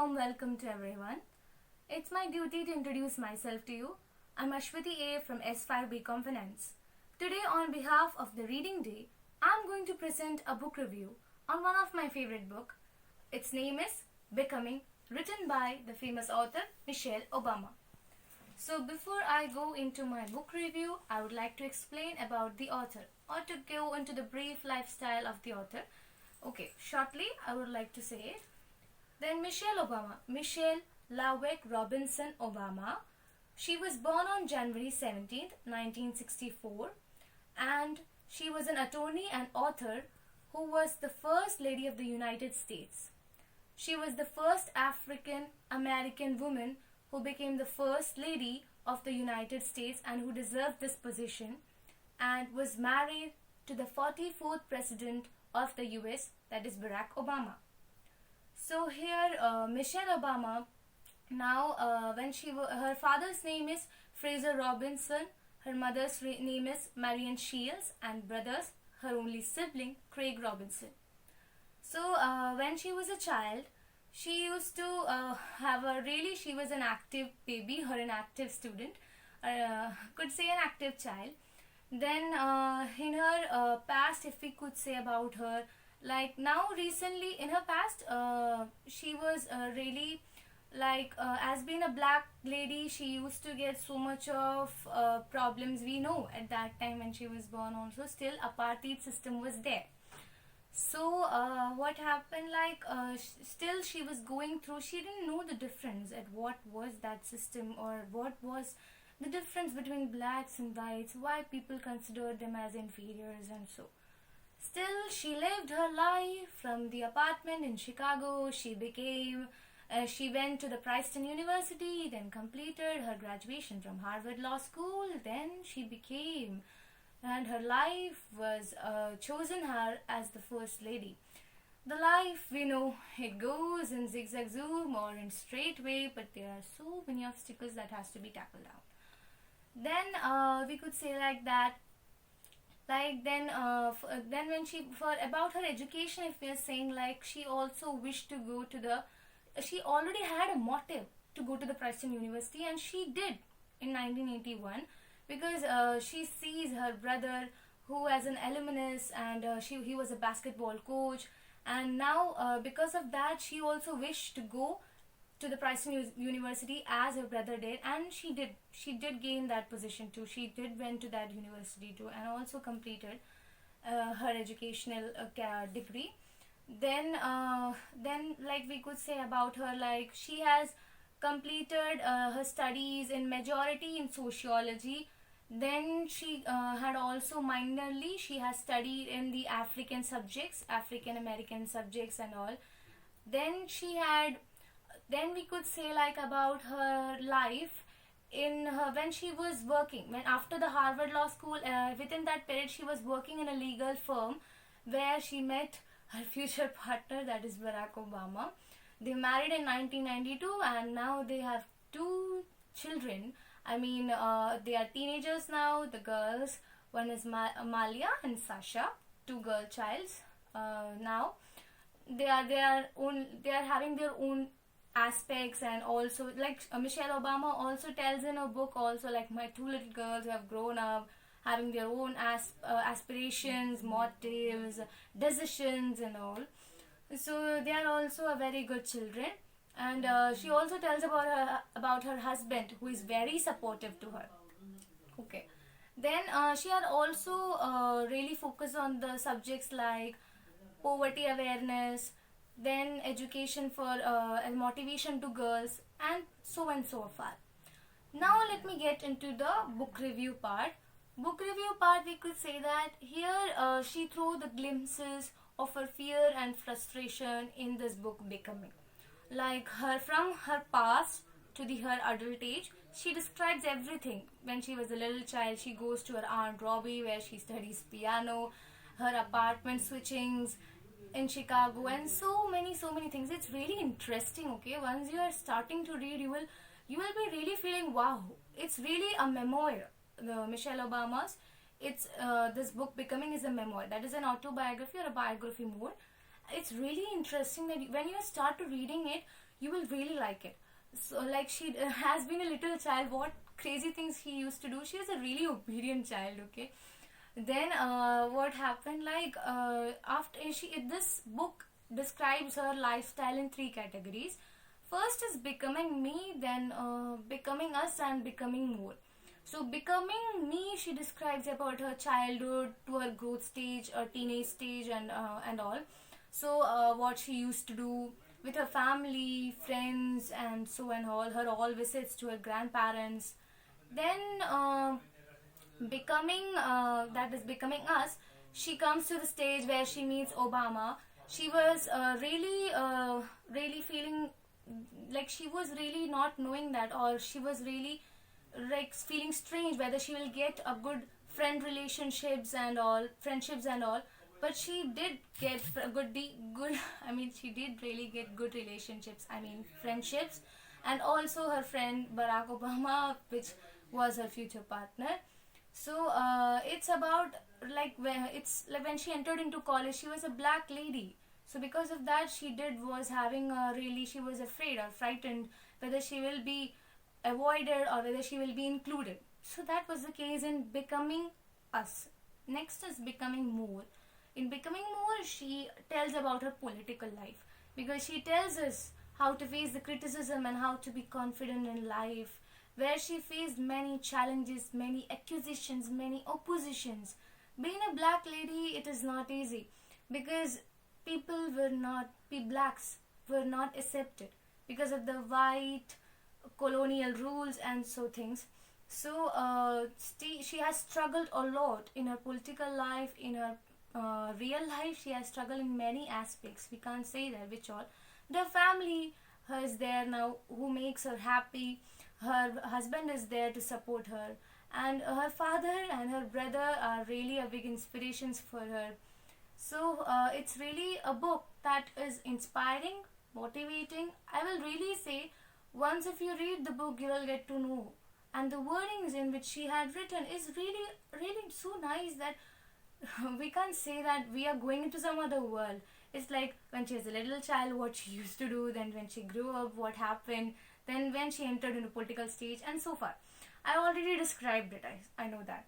warm welcome to everyone. It's my duty to introduce myself to you. I'm Ashwati A from S5 BCom Finance. Today, on behalf of the Reading Day, I'm going to present a book review on one of my favorite books. Its name is Becoming, written by the famous author Michelle Obama. So before I go into my book review, I would like to explain about the author or to go into the brief lifestyle of the author. Okay, shortly I would like to say it. Then Michelle Obama, Michelle Lawek Robinson Obama. She was born on January 17th, 1964, and she was an attorney and author who was the First Lady of the United States. She was the first African American woman who became the First Lady of the United States and who deserved this position, and was married to the 44th President of the US, that is Barack Obama. So here Michelle Obama, now her father's name is Fraser Robinson, her mother's name is Marion Shields, and brothers, her only sibling Craig Robinson. So when she was a child, she used to she was an active baby or an active student, could say an active child. Then in her past, if we could say about her, like now recently in her past, she was really as being a black lady, she used to get so much of problems. We know at that time when she was born also, still apartheid system was there. So what happened, still she was going through, she didn't know the difference at what was that system, or what was the difference between blacks and whites, why people considered them as inferiors, and so still she lived her life from the apartment in Chicago. She went to the Princeton University, then completed her graduation from Harvard Law School, then she became, and her life was chosen her as the First Lady. The life, we know, it goes in zigzag zoom or in straight way, but there are so many obstacles that has to be tackled out. Then we could say like that, then when she, for about her education, if we are saying, like, she also wished to go to the, she already had a motive to go to the Princeton University, and she did in 1981, because she sees her brother, who as an alumnus, and he was a basketball coach, and now because of that she also wished to go to the Princeton University as her brother did, and she did gain that position too. She did went to that university too, and also completed her educational degree. Then like we could say about her, like she has completed her studies in majority in sociology. Then she had also minorly, she has studied in the African subjects, African American subjects and all. Then we could say like about her life in her, when she was working, when after the Harvard Law School, within that period she was working in a legal firm where she met her future partner, that is Barack Obama. They married in 1992, and now they have two children. I mean, they are teenagers now, the girls. One is Amalia and Sasha, two girl childs. Now they are having their own aspects, and also like Michelle Obama also tells in her book also, like, my two little girls have grown up having their own aspirations, motives, decisions and all. So they are also a very good children. And she also tells about her husband, who is very supportive to her. Okay. Then she had also really focused on the subjects like poverty awareness, then education for and motivation to girls, and so far. Now let me get into the book review part. We could say that here she threw the glimpses of her fear and frustration in this book Becoming. Like from her past to her adult age, she describes everything. When she was a little child, she goes to her aunt Robbie where she studies piano, her apartment switchings in Chicago, and so many things. It's really interesting. Okay, once you are starting to read, you will be really feeling, wow, it's really a memoir. The Michelle Obama's, it's this book Becoming is a memoir, that is an autobiography or a biography more. It's really interesting that when you start to reading it, You will really like it. So like she has been a little child, what crazy things he used to do. She was a really obedient child, okay. Then what happened, like after this book describes her lifestyle in three categories. First is becoming me, then becoming us, and becoming more. So becoming me, she describes about her childhood to her growth stage, her teenage stage, and all. So what she used to do with her family, friends, and so and all visits to her grandparents. Then becoming that is becoming us, she comes to the stage where she meets Obama. She was really feeling like she was really not knowing that, or she was really like feeling strange whether she will get a good friendships and all. But she did get good I mean, she did really get good relationships, I mean friendships. And also her friend Barack Obama, which was her future partner. So it's about like when she entered into college, she was a black lady. So because of that, she was afraid or frightened whether she will be avoided or whether she will be included. So that was the case in becoming us. Next is becoming more. In becoming more, she tells about her political life, because she tells us how to face the criticism and how to be confident in life, where she faced many challenges, many accusations, many oppositions. Being a black lady, it is not easy, because blacks were not accepted because of the white colonial rules and so things. So she has struggled a lot in her political life, in her real life. She has struggled in many aspects. We can't say that which all. The family is there now who makes her happy. Her husband is there to support her, and her father and her brother are really a big inspirations for her. So it's really a book that is inspiring, motivating. I will really say, once if you read the book, you will get to know. And the wordings in which she had written is really, really so nice that we can't say that we are going into some other world. It's like when she was a little child, what she used to do, then when she grew up, what happened, then when she entered into political stage, and so far. I already described it. I know that.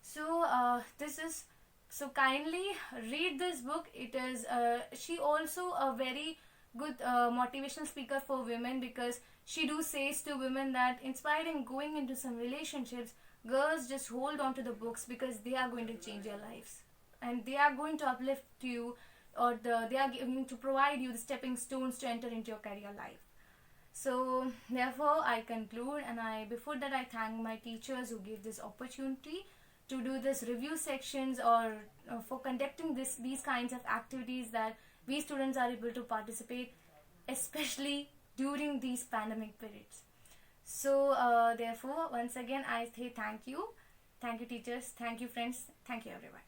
So this is so kindly read this book. It is she also a very good motivational speaker for women, because she do says to women that inspired in going into some relationships, girls just hold on to the books, because they are going to change your lives, and they are going to uplift you, or they are going to provide you the stepping stones to enter into your career life. So therefore I conclude, and I before that I thank my teachers who gave this opportunity to do this review sections, or for conducting these kinds of activities that we students are able to participate, especially during these pandemic periods. So therefore once again I say thank you teachers, thank you friends, thank you everyone.